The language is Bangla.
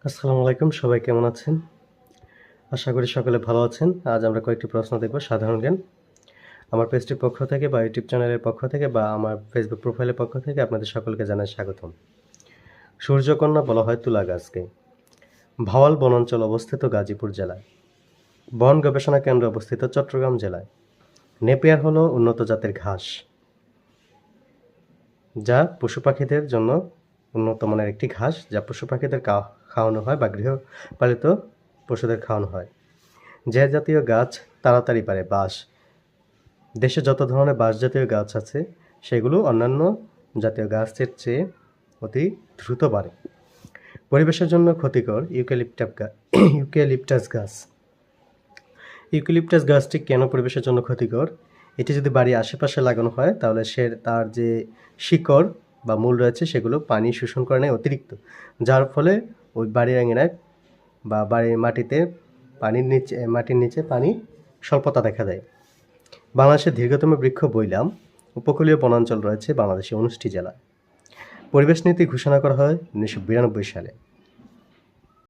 আসসালামু আলাইকুম, সবাই কেমন আছেন? আশা করি সকলে ভালো আছেন। আজ আমরা কয়েকটি প্রশ্ন দেখব সাধারণ জ্ঞান। আমার পেজটির পক্ষ থেকে বা ইউটিউব চ্যানেলের পক্ষ থেকে বা আমার ফেসবুক প্রোফাইলের পক্ষ থেকে আপনাদের সকলকে জানাই স্বাগতম। সূর্যকন্যা বলা হয় তুলা গাছকে। ভাওয়াল বনাঞ্চল অবস্থিত গাজীপুর জেলায়। বন গবেষণা কেন্দ্র অবস্থিত চট্টগ্রাম জেলায়। নেপিয়ার হলো উন্নত জাতের ঘাস, যা পশু পাখিদের জন্য উন্নত মানের একটি ঘাস, যা পশু পাখিদের খাওয়ানো হয় বা গৃহপালিত পশুদের খাওয়ানো হয়। যে জাতীয় গাছ তাড়াতাড়ি বাড়ে, বাঁশ। দেশে যত ধরনের বাঁশ জাতীয় গাছ আছে সেগুলো অন্যান্য জাতীয় গাছের চেয়ে অতি দ্রুত বাড়ে। পরিবেশের জন্য ক্ষতিকর ইউক্যালিপটাস গাছ। ইউক্যালিপটাস গাছটি কেন পরিবেশের জন্য ক্ষতিকর? এটি যদি বাড়ির আশেপাশে লাগানো হয় তাহলে তার যে শিকড় বা মূল রয়েছে সেগুলো পানি শোষণ করে নেয় অতিরিক্ত, যার ফলে ওই বাড়ির আঙিনায় বা বাড়ির মাটির নিচে পানি স্বল্পতা দেখা দেয়। বাংলাদেশের দীর্ঘতম বৃক্ষ বৈলাম। উপকূলীয় বনাঞ্চল রয়েছে বাংলাদেশের 19টি জেলায়। পরিবেশ নীতি ঘোষণা করা হয় 1992 সালে।